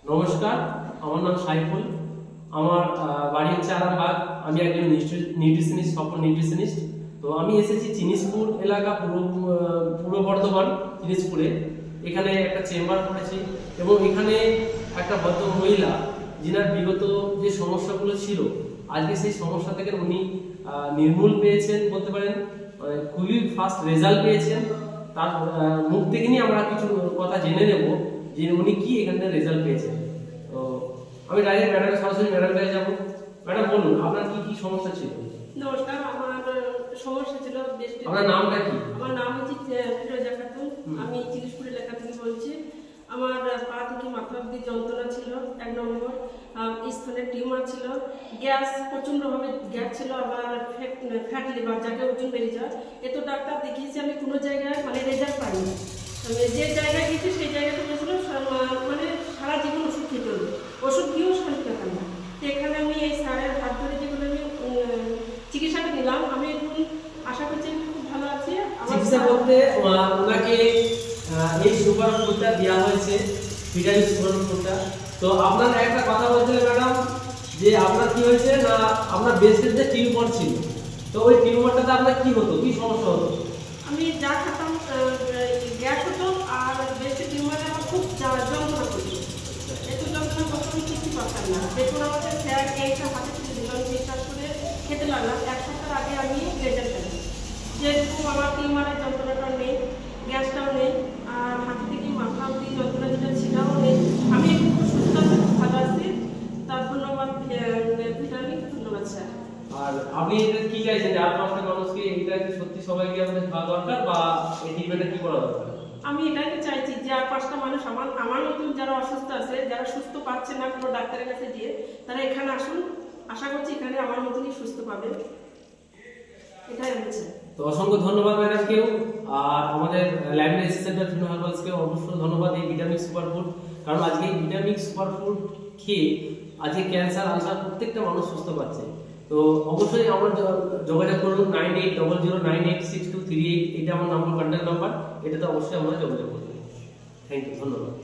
নমস্কার, আমার নাম সাইফুল। আমার বাড়ি হচ্ছে আরামবাগ। আমি একজন নিউট্রিশনিস্ট, সফল নিউট্রিশনিস্ট। তো আমি এসেছি চিনিসপুর এলাকা, পূর্ব বর্ধমান চিনিসপুরে। এখানে একটা চেম্বার করেছি এবং এখানে একটা ভদ্র মহিলা, যিনার বিগত যে সমস্যাগুলো ছিল, আজকে সেই সমস্যা থেকে উনি নির্মূল পেয়েছেন বলতে পারেন। খুবই ফাস্ট রেজাল্ট পেয়েছেন। তার মুখ থেকে নিয়ে আমরা কিছু কথা জেনে নেব যে উনি কি এখানে রেজাল্ট পেয়েছেন। তো আমি ডাইরেক্ট সরাসরি ম্যাডাম কাছে যাবো। ম্যাডাম বলুন, আপনার কি কি সমস্যা ছিল? নমস্কার, আমার সমস্যা ছিল বেশ। আপনার নামটা কি? আমার নাম হচ্ছে ফিরোজা খাতুন। আমি চিনিসপুর এলাকা থেকে বলছি। আমার পা থেকে মাথা অব্দি যন্ত্রণা ছিল, 1 নম্বর। স্তনের টিউমার ছিল, গ্যাস প্রচণ্ডভাবে গ্যাস ছিল, আবার ফ্যাট লিভার, যাকে ওজন বেড়ে যায়। এত ডাক্তার দেখিয়েছি, আমি কোনো জায়গায় রেজাল্ট পাইনি। আমি যে জায়গায় গেছি সেই জায়গাতে বলেছিল সারা জীবন ওষুধ খেতে হবে, ওষুধ দিয়েও শান্তি পেতাম না। এখানে আমি এই স্যারের হাত ধরে যেগুলো আমি চিকিৎসাটা নিলাম, আমি এখন আশা করছি আমি খুব ভালো আছি। চিকিৎসা বলতে ওনাকে এই সুপার ফুডটা দেওয়া হয়েছে, ভিটামিন সুপার ফুডটা। তো আপনার একটা কথা বলছিলেন ম্যাডাম, যে আপনার কি হয়েছে না, আপনার ব্রেস্টের যে টিউমার ছিল, তো ওই টিউমারটাতে আপনার কি হতো, কি সমস্যা হতো? আমি যা খেতাম গ্যাস হতো, আর ব্রেস্টের টিউমারে আমার খুব যন্ত্রণা করতো। একটু যন্ত্রণা করতে আমি কিছু পারতাম না। দেখুন আমাদের স্যার এইটা হাতে তুলে দিল, আমি বিশ্বাস করে খেতে লাগলাম। 1 সপ্তাহ আগে আমি রেজাল্ট পেলাম, যেহেতু আমার টিউমারের যন্ত্রণাটা নেই, গ্যাসটাও নেই, আর হাতে থেকে মাথা অব্দি যন্ত্রণা যেটা সেটাও নেই। আমি একটু খুব সুস্থ আছি, খুব ভালো আছি। তার ধন্যবাদ ভিটামিন, ধন্যবাদ স্যার। আর আপনি এটা কি চাইছেন, আর 5টা মানুষকে এটা কি সত্যি সবাইকে আমাদের খাওয়া দরকার, বা এই ট্রিটমেন্টটা কি করা দরকার? আমি এটাই চাইছি যে আর 5টা মানুষ আমার মতন যারা অসুস্থ আছে, যারা সুস্থ পাচ্ছে না কোনো ডাক্তারের কাছে গিয়ে, তারা এখানে আসুন। আশা করছি এখানে আমার মতনই সুস্থ পাবে, এটাই আমি চাই। তো অসংখ্য ধন্যবাদ ম্যাডামকেও, আর আমাদের লাইব্রেরি অ্যাসিস্ট্যান্ট ফিনো হার্বালসকেও অবশ্যই ধন্যবাদ এই ভিটামিন সুপার ফুড। কারণ আজকে এই ভিটামিন সুপার ফুড খেয়ে আজকে ক্যান্সার, আলসার প্রত্যেকটা মানুষ সুস্থ পাচ্ছে। তো অবশ্যই আমরা যোগাযোগ করুন 9800986238। এটা আমার নাম্বার, কন্ট্যাক্ট নাম্বার। এটাতে অবশ্যই আমরা যোগাযোগ করুন। থ্যাংক ইউ, ধন্যবাদ।